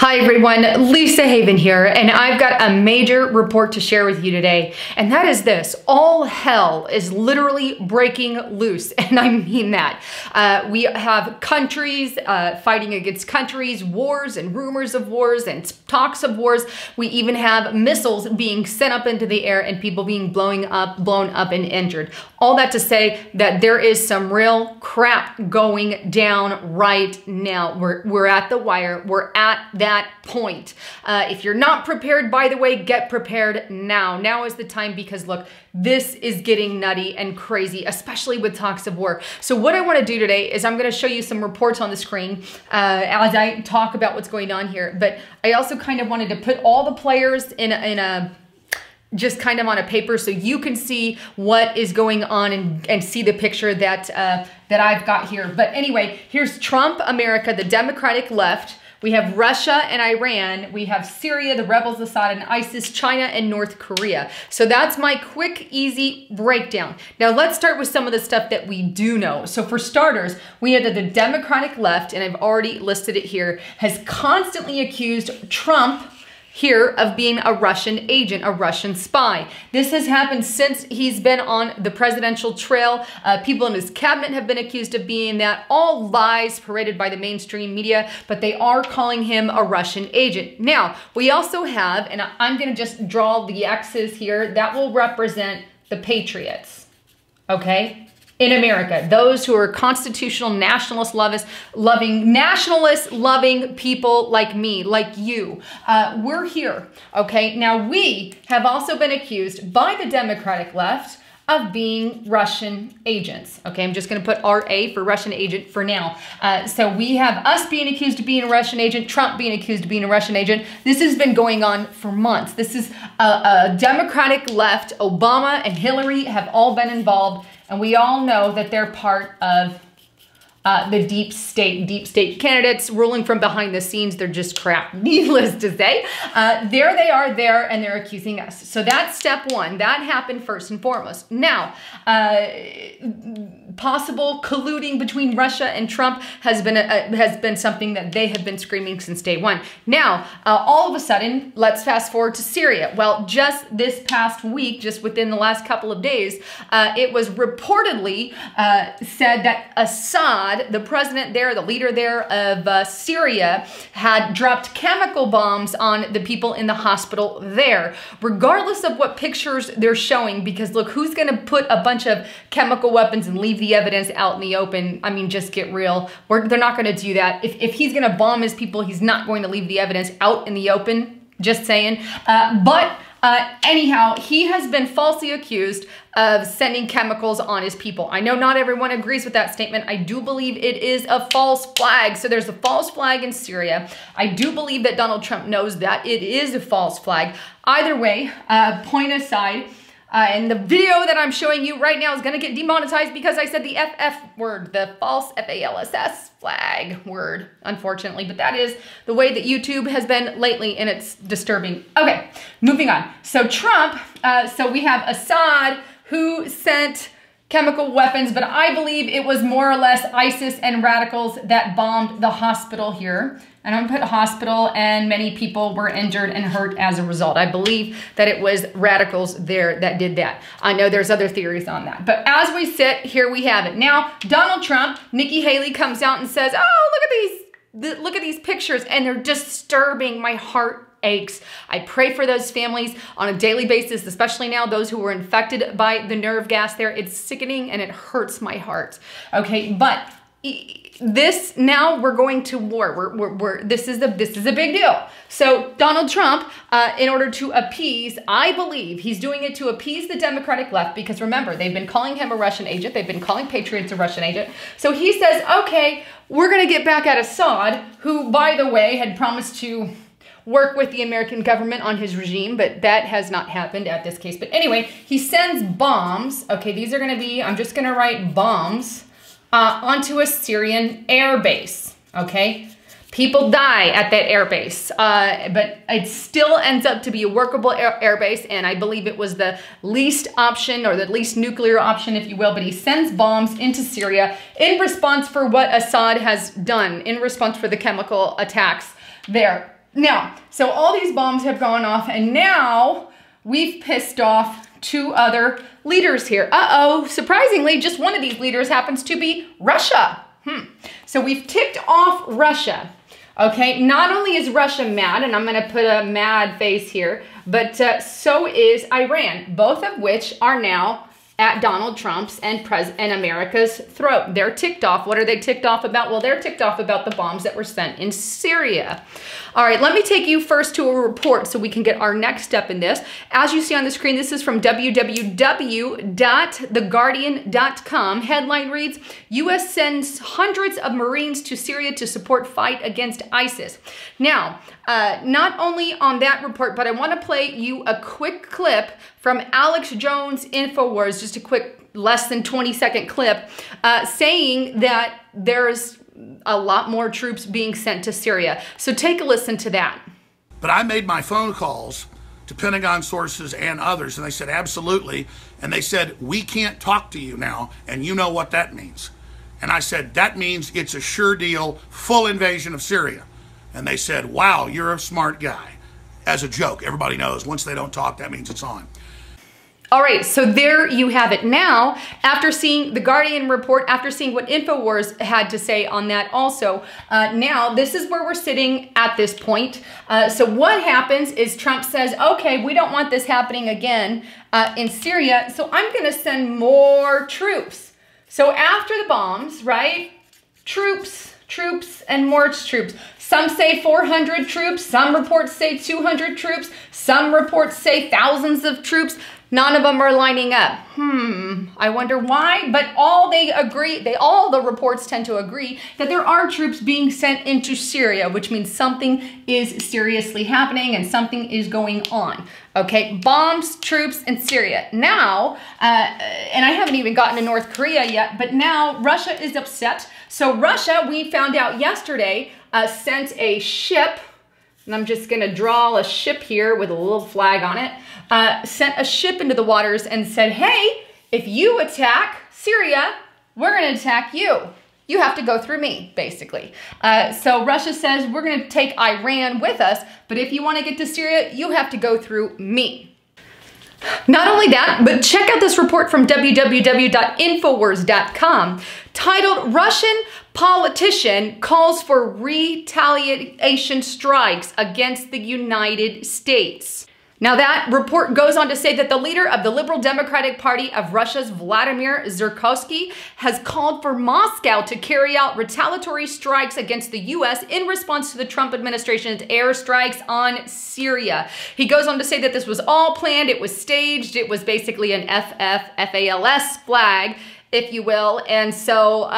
Hi everyone, Lisa Haven here, and I've got a major report to share with you today, and that is this: all hell is literally breaking loose, and I mean that. We have countries fighting against countries, wars and rumors of wars and talks of wars. We even have missiles being sent up into the air and people being blown up and injured. All that to say that there is some real crap going down right now. We're at the wire. We're at that point. If you're not prepared, by the way, get prepared now. Now is the time, because look, this is getting nutty and crazy, especially with talks of war. So what I want to do today is I'm going to show you some reports on the screen as I talk about what's going on here. But I also kind of wanted to put all the players in a just kind of on a paper so you can see what is going on and see the picture that that I've got here. But anyway, here's Trump, America, the Democratic left. We have Russia and Iran. We have Syria, the rebels, Assad and ISIS, China and North Korea. So that's my quick, easy breakdown. Now let's start with some of the stuff that we do know. So for starters, we know that the Democratic left, and I've already listed it here, has constantly accused Trump here of being a Russian agent, a Russian spy. This has happened since he's been on the presidential trail. People in his cabinet have been accused of being that. All lies paraded by the mainstream media, but they are calling him a Russian agent. Now, we also have, and I'm gonna just draw the X's here, that will represent the patriots, okay? In America, those who are constitutional nationalist loving people like me, like you. We're here, okay? Now, we have also been accused by the Democratic left of being Russian agents. Okay, I'm just gonna put RA for Russian agent for now. So we have us being accused of being a Russian agent, Trump being accused of being a Russian agent. This has been going on for months. This is a Democratic left. Obama and Hillary have all been involved, and we all know that they're part of the deep state candidates ruling from behind the scenes. They're just crap, needless to say. There they are there, and they're accusing us. So that's step one. That happened first and foremost. Now, possible colluding between Russia and Trump has been something that they have been screaming since day one. Now, all of a sudden, let's fast forward to Syria. Well, just this past week, just within the last couple of days, it was reportedly said that Assad, the president there, the leader there of Syria, had dropped chemical bombs on the people in the hospital there, regardless of what pictures they're showing, because look, who's going to put a bunch of chemical weapons and leave the evidence out in the open? I mean, just get real. They're not going to do that. If he's going to bomb his people, he's not going to leave the evidence out in the open. Just saying. Anyhow, he has been falsely accused of sending chemicals on his people. I know not everyone agrees with that statement. I do believe it is a false flag. So there's a false flag in Syria. I do believe that Donald Trump knows that it is a false flag. Either way, point aside, and the video that I'm showing you right now is going to get demonetized because I said the FF word, the false FALSS flag word, unfortunately. But that is the way that YouTube has been lately, and it's disturbing. Okay, moving on. So Trump, so we have Assad, who sent chemical weapons, but I believe it was more or less ISIS and radicals that bombed the hospital here. And I'm gonna put hospital, and many people were injured and hurt as a result. I believe that it was radicals there that did that. I know there's other theories on that. But as we sit, here we have it. Now, Donald Trump, Nikki Haley comes out and says, oh, look at these pictures, and they're disturbing. My heart aches. I pray for those families on a daily basis, especially now those who were infected by the nerve gas there. It's sickening and it hurts my heart. Okay, but this, now we're going to war. This is a big deal. So Donald Trump, in order to appease, I believe he's doing it to appease the Democratic left, because remember, they've been calling him a Russian agent. They've been calling patriots a Russian agent. So he says, okay, we're going to get back at Assad, who, by the way, had promised to work with the American government on his regime, but that has not happened at this case. But anyway, he sends bombs. Okay, these are going to be, I'm just going to write bombs onto a Syrian air base. Okay, people die at that air base, but it still ends up to be a workable air base, and I believe it was the least option, or the least nuclear option, if you will. But he sends bombs into Syria in response for what Assad has done, in response for the chemical attacks there. Now, so all these bombs have gone off, and now we've pissed off 2 other leaders here. Uh-oh, surprisingly, just one of these leaders happens to be Russia. So we've ticked off Russia. Okay, not only is Russia mad, and I'm going to put a mad face here, but so is Iran, both of which are now at Donald Trump's and America's throat. They're ticked off. What are they ticked off about? Well, they're ticked off about the bombs that were sent in Syria. All right, let me take you first to a report so we can get our next step in this. As you see on the screen, this is from www.theguardian.com. Headline reads, U.S. sends hundreds of Marines to Syria to support fight against ISIS. Now, not only on that report, but I want to play you a quick clip from Alex Jones' InfoWars, just a quick less than 20-second clip, saying that there's a lot more troops being sent to Syria. So take a listen to that. But I made my phone calls to Pentagon sources and others, and they said, absolutely. And they said, we can't talk to you now, and you know what that means. And I said, that means it's a sure deal, full invasion of Syria. And they said, wow, you're a smart guy. As a joke, everybody knows once they don't talk, that means it's on. All right, so there you have it. Now, after seeing the Guardian report, after seeing what InfoWars had to say on that also, now this is where we're sitting at this point. So what happens is Trump says, okay, we don't want this happening again in Syria, so I'm going to send more troops. So after the bombs, right, troops, and more troops. Some say 400 troops, some reports say 200 troops, some reports say thousands of troops. None of them are lining up. I wonder why, but all the reports tend to agree that there are troops being sent into Syria, which means something is seriously happening and something is going on. Okay, bombs, troops in Syria. Now, and I haven't even gotten to North Korea yet, but now Russia is upset. So Russia, we found out yesterday, sent a ship, and I'm just gonna draw a ship here with a little flag on it, sent a ship into the waters and said, hey, if you attack Syria, we're gonna attack you. You have to go through me, basically. So Russia says, we're gonna take Iran with us, but if you wanna get to Syria, you have to go through me. Not only that, but check out this report from www.infowars.com titled Russian Politician Calls for Retaliation Strikes Against the United States. Now that report goes on to say that the leader of the Liberal Democratic Party of Russia's Vladimir Zhirinovsky has called for Moscow to carry out retaliatory strikes against the U.S. in response to the Trump administration's airstrikes on Syria. He goes on to say that this was all planned, it was staged, it was basically an FALS flag, if you will. And so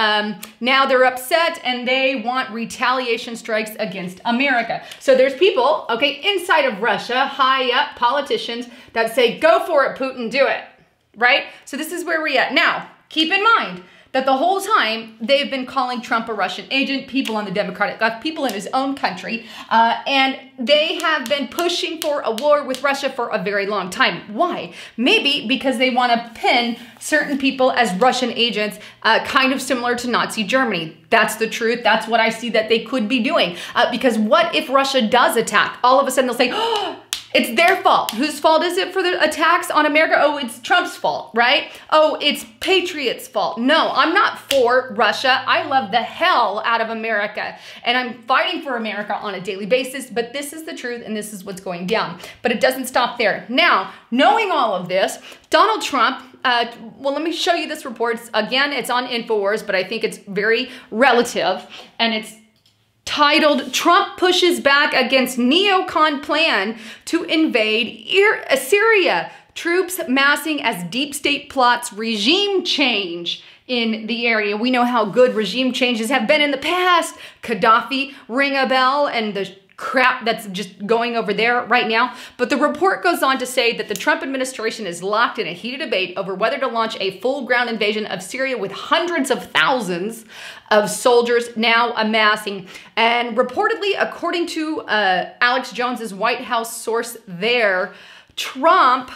now they're upset and they want retaliation strikes against America. So there's people, okay, inside of Russia, high up politicians that say, go for it, Putin, do it, right? So this is where we're at. Now, keep in mind that the whole time they've been calling Trump a Russian agent, people on the Democratic left, people in his own country, and they have been pushing for a war with Russia for a very long time. Why? Maybe because they want to pin certain people as Russian agents, kind of similar to Nazi Germany. That's the truth. That's what I see that they could be doing. Because what if Russia does attack? All of a sudden they'll say, oh, it's their fault. Whose fault is it for the attacks on America? Oh, it's Trump's fault, right? Oh, it's Patriots' fault. No, I'm not for Russia. I love the hell out of America. And I'm fighting for America on a daily basis, but this is the truth and this is what's going down. But it doesn't stop there. Now, knowing all of this, Donald Trump, well, let me show you this report. Again, it's on InfoWars, but I think it's very relative. And it's titled, Trump pushes back against neocon plan to invade Syria. Troops massing as deep state plots regime change in the area. We know how good regime changes have been in the past. Gaddafi, ring a bell, and the crap that's just going over there right now. But the report goes on to say that the Trump administration is locked in a heated debate over whether to launch a full ground invasion of Syria with hundreds of thousands of soldiers now amassing. And reportedly, according to Alex Jones's White House source there, Trump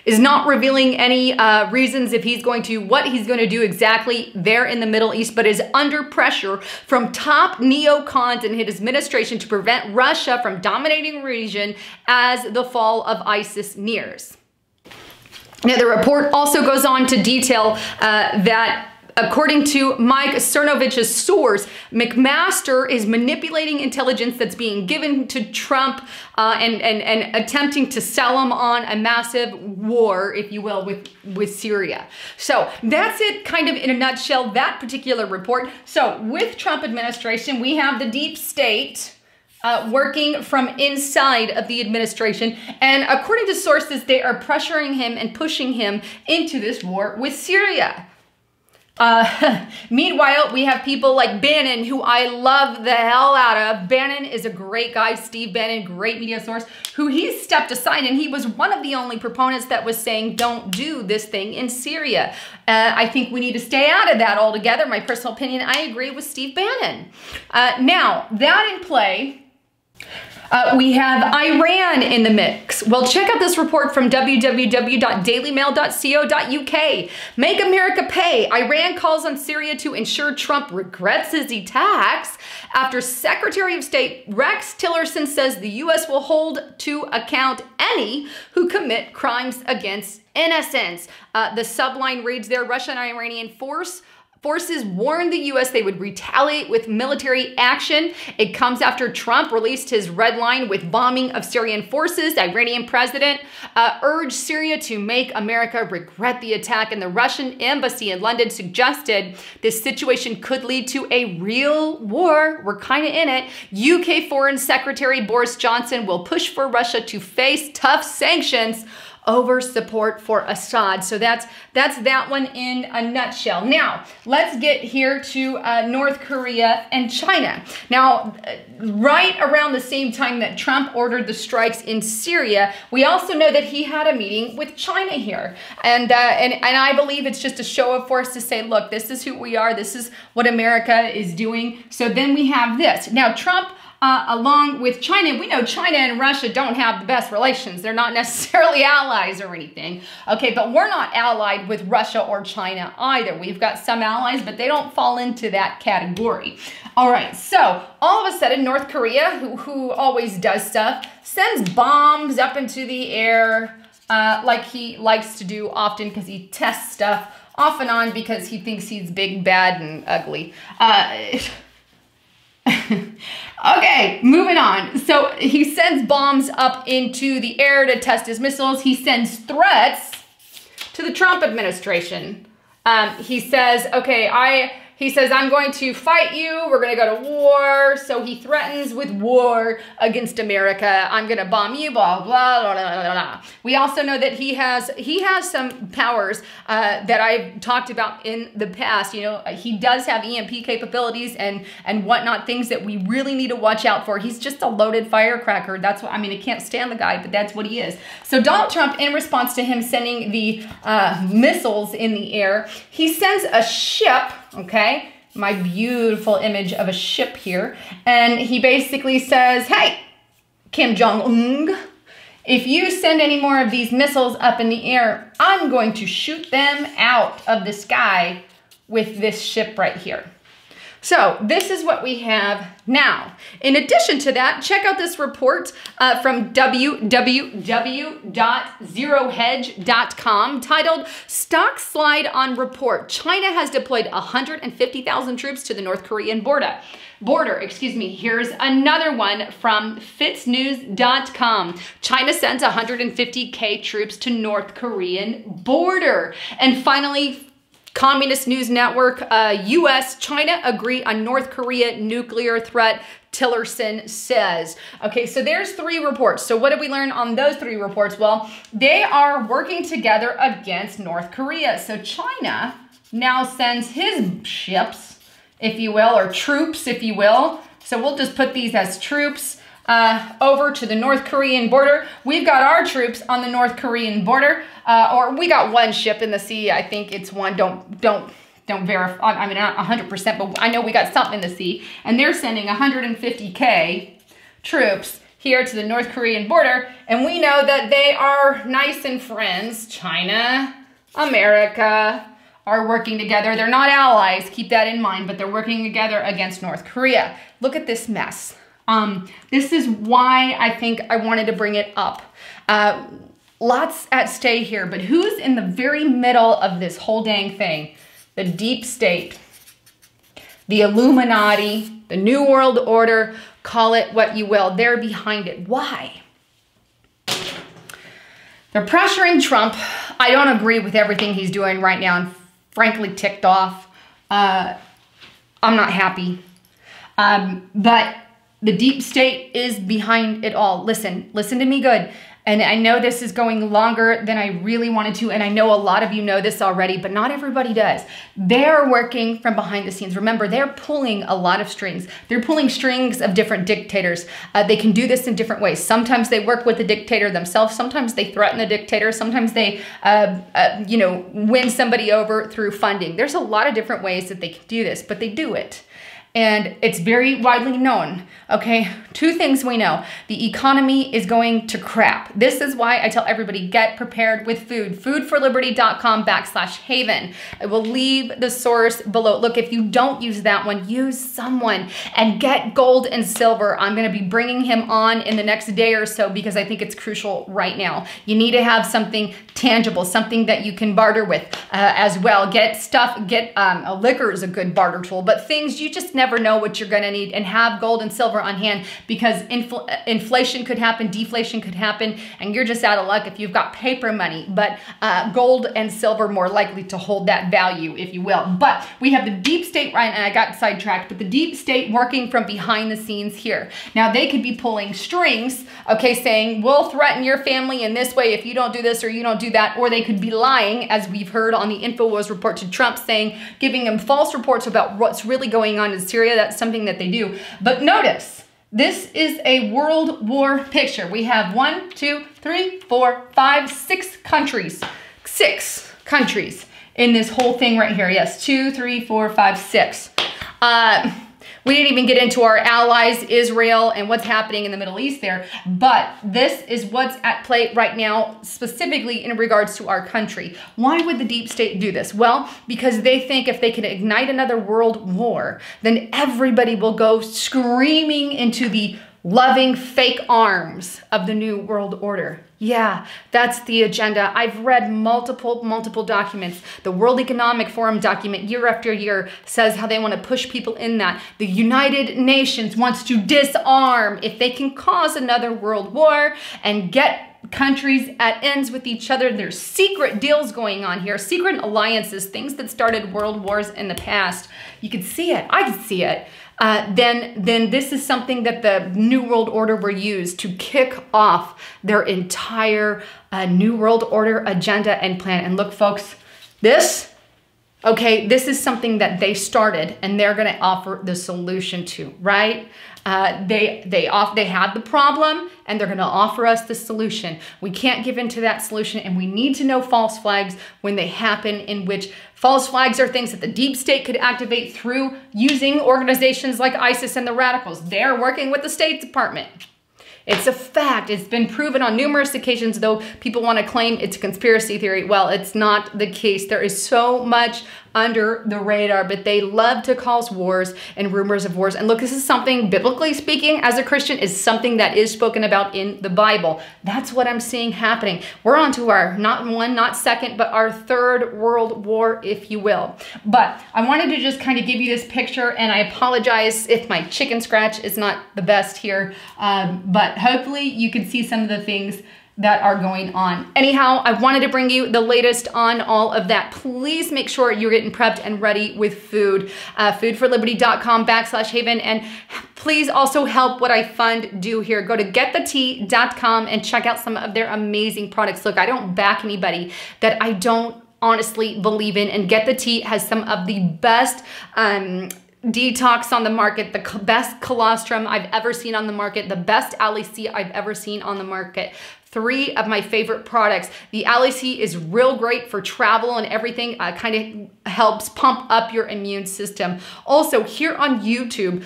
is not revealing any reasons if he's going to, what he's going to do exactly there in the Middle East, but is under pressure from top neocons in his administration to prevent Russia from dominating the region as the fall of ISIS nears. Now, the report also goes on to detail that according to Mike Cernovich's source, McMaster is manipulating intelligence that's being given to Trump and attempting to sell him on a massive war, if you will, with Syria. So that's it kind of in a nutshell, that particular report. So with Trump administration, we have the deep state working from inside of the administration. And according to sources, they are pressuring him and pushing him into this war with Syria. Meanwhile, we have people like Bannon, who I love the hell out of. Bannon is a great guy, Steve Bannon, great media source, who he stepped aside, and he was one of the only proponents that was saying, don't do this thing in Syria. I think we need to stay out of that altogether. My personal opinion, I agree with Steve Bannon. Now, that in play, we have Iran in the mix. Well, check out this report from www.dailymail.co.uk. Make America pay. Iran calls on Syria to ensure Trump regrets his attacks after Secretary of State Rex Tillerson says the U.S. will hold to account any who commit crimes against innocents. The subline reads there, Russia and Iranian forces warned the U.S. they would retaliate with military action. It comes after Trump released his red line with bombing of Syrian forces. The Iranian president urged Syria to make America regret the attack, and the Russian embassy in London suggested this situation could lead to a real war. We're kind of in it. UK Foreign Secretary Boris Johnson will push for Russia to face tough sanctions over support for Assad. So that's that one in a nutshell. Now, let's get here to North Korea and China. Now, right around the same time that Trump ordered the strikes in Syria, we also know that he had a meeting with China here. And I believe it's just a show of force to say, look, this is who we are. This is what America is doing. So then we have this. Now, Trump, along with China, we know China and Russia don't have the best relations. They're not necessarily allies or anything. Okay, but we're not allied with Russia or China either. We've got some allies, but they don't fall into that category. All right, so all of a sudden, North Korea, who always does stuff, sends bombs up into the air like he likes to do often because he tests stuff off and on because he thinks he's big, bad, and ugly. Okay, moving on. So he sends bombs up into the air to test his missiles. He sends threats to the Trump administration. He says, okay, I'm going to fight you. We're going to go to war. So he threatens with war against America. I'm going to bomb you, blah, blah, blah, blah, blah, blah. We also know that he has some powers that I've talked about in the past. You know, he does have EMP capabilities and whatnot, things that we really need to watch out for. He's just a loaded firecracker. That's what, I mean, I can't stand the guy, but that's what he is. So Donald Trump, in response to him sending the missiles in the air, he sends a ship, okay? My beautiful image of a ship here. And he basically says, hey, Kim Jong-un, if you send any more of these missiles up in the air, I'm going to shoot them out of the sky with this ship right here. So this is what we have now. In addition to that, check out this report from www.zerohedge.com titled Stock Slide on Report. China has deployed 150,000 troops to the North Korean border. Here's another one from fitsnews.com. China sends 150K troops to North Korean border. And finally, Communist News Network, U.S., China agree on North Korea nuclear threat, Tillerson says. Okay, so there's 3 reports. So what did we learn on those 3 reports? Well, they are working together against North Korea. So China now sends his ships, if you will, or troops, if you will. So we'll just put these as troops over to the North Korean border. We've got our troops on the North Korean border, or we got one ship in the sea. I think it's one. Don't verify. I mean, not 100%, but I know we got something in the sea, and they're sending 150K troops here to the North Korean border, and we know that they are nice and friends. China, America are working together. They're not allies, keep that in mind, but they're working together against North Korea. Look at this mess. This is why I think I wanted to bring it up. Lots at stake here, but who's in the very middle of this whole dang thing? The deep state, the Illuminati, the New World Order, call it what you will. They're behind it. Why? They're pressuring Trump. I don't agree with everything he's doing right now. I'm frankly ticked off. I'm not happy. But the deep state is behind it all. Listen to me good. And I know this is going longer than I really wanted to, and I know a lot of you know this already, but not everybody does. They're working from behind the scenes. Remember, they're pulling a lot of strings. They're pulling strings of different dictators. They can do this in different ways. Sometimes they work with the dictator themselves. Sometimes they threaten the dictator. Sometimes they, win somebody over through funding. There's a lot of different ways that they can do this, but they do it. And it's very widely known, okay? Two things we know. The economy is going to crap. This is why I tell everybody, get prepared with food. Foodforliberty.com/haven. I will leave the source below. Look, if you don't use that one, use someone and get gold and silver. I'm gonna be bringing him on in the next day or so because I think it's crucial right now. You need to have something tangible, something that you can barter with as well. Get stuff, a liquor is a good barter tool, but things you just never know what you're gonna need, and have gold and silver on hand because inflation could happen, deflation could happen, and you're just out of luck if you've got paper money, but gold and silver more likely to hold that value, if you will. But we have the deep state, right, and I got sidetracked, but the deep state working from behind the scenes here. Now they could be pulling strings, okay, saying, we'll threaten your family in this way if you don't do this or you don't do that, or they could be lying, as we've heard on the InfoWars report to Trump, saying, giving him false reports about what's really going on in Syria. That's something that they do. But notice, this is a world war picture. We have 1, 2, 3, 4, 5, 6 countries. 6 countries in this whole thing right here. Yes, 2, 3, 4, 5, 6. We didn't even get into our allies, Israel, and what's happening in the Middle East there. But this is what's at play right now, specifically in regards to our country. Why would the deep state do this? Well, because they think if they can ignite another world war, then everybody will go screaming into the loving fake arms of the New World Order. Yeah, that's the agenda. I've read multiple documents. The World Economic Forum document year after year says how they want to push people in that. The United Nations wants to disarm if they can cause another world war and get countries at ends with each other. There's secret deals going on here, secret alliances, things that started world wars in the past. You could see it. I could see it. Then this is something that the New World Order will use to kick off their entire New World Order agenda and plan. And look, folks, this is something that they started and they're going to offer the solution to, right? They have the problem and they're going to offer us the solution. We can't give into that solution, and we need to know false flags when they happen, in which false flags are things that the deep state could activate through using organizations like ISIS and the radicals. They're working with the State Department. It's a fact. It's been proven on numerous occasions, though people want to claim it's a conspiracy theory. Well, it's not the case. There is so much under the radar, but they love to cause wars and rumors of wars. And look, this is something, biblically speaking, as a Christian, is something that is spoken about in the Bible. That's what I'm seeing happening. We're on to our, not one, not second, but our third world war, if you will. But I wanted to just kind of give you this picture, and I apologize if my chicken scratch is not the best here, but hopefully you can see some of the things that are going on. Anyhow, I wanted to bring you the latest on all of that. Please make sure you're getting prepped and ready with food. Foodforliberty.com/haven. And please also help what I fund do here. Go to getthetea.com and check out some of their amazing products. Look, I don't back anybody that I don't honestly believe in, and Get the Tea has some of the best detox on the market, the best colostrum I've ever seen on the market, the best Aloe C I've ever seen on the market. 3 of my favorite products. The Aloe C is real great for travel and everything. Kind of helps pump up your immune system. Also, here on YouTube,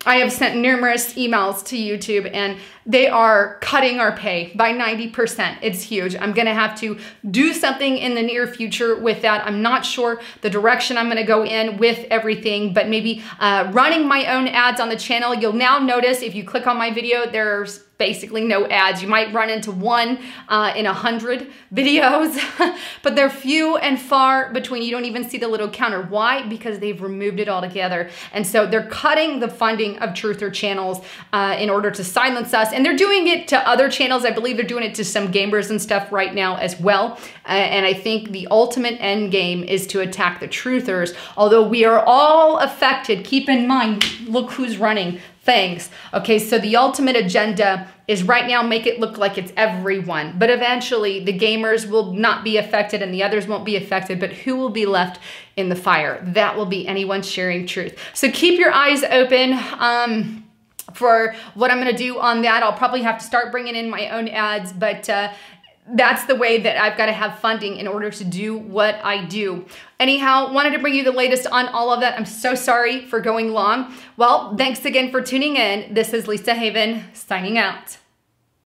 I have sent numerous emails to YouTube and they are cutting our pay by 90%. It's huge. I'm gonna have to do something in the near future with that. I'm not sure the direction I'm gonna go in with everything, but maybe running my own ads on the channel. You'll now notice if you click on my video, there's basically no ads. You might run into one in 100 videos, but they're few and far between. You don't even see the little counter. Why? Because they've removed it altogether. And so they're cutting the funding of truther channels in order to silence us. And they're doing it to other channels. I believe they're doing it to some gamers and stuff right now as well. And I think the ultimate end game is to attack the truthers. Although we are all affected, keep in mind, look who's running things. Okay, so the ultimate agenda is right now make it look like it's everyone, but eventually the gamers will not be affected and the others won't be affected, but who will be left in the fire? That will be anyone sharing truth. So keep your eyes open for what I'm gonna do on that. I'll probably have to start bringing in my own ads, but that's the way that I've got to have funding in order to do what I do. Anyhow, wanted to bring you the latest on all of that. I'm so sorry for going long. Well, thanks again for tuning in. This is Lisa Haven signing out.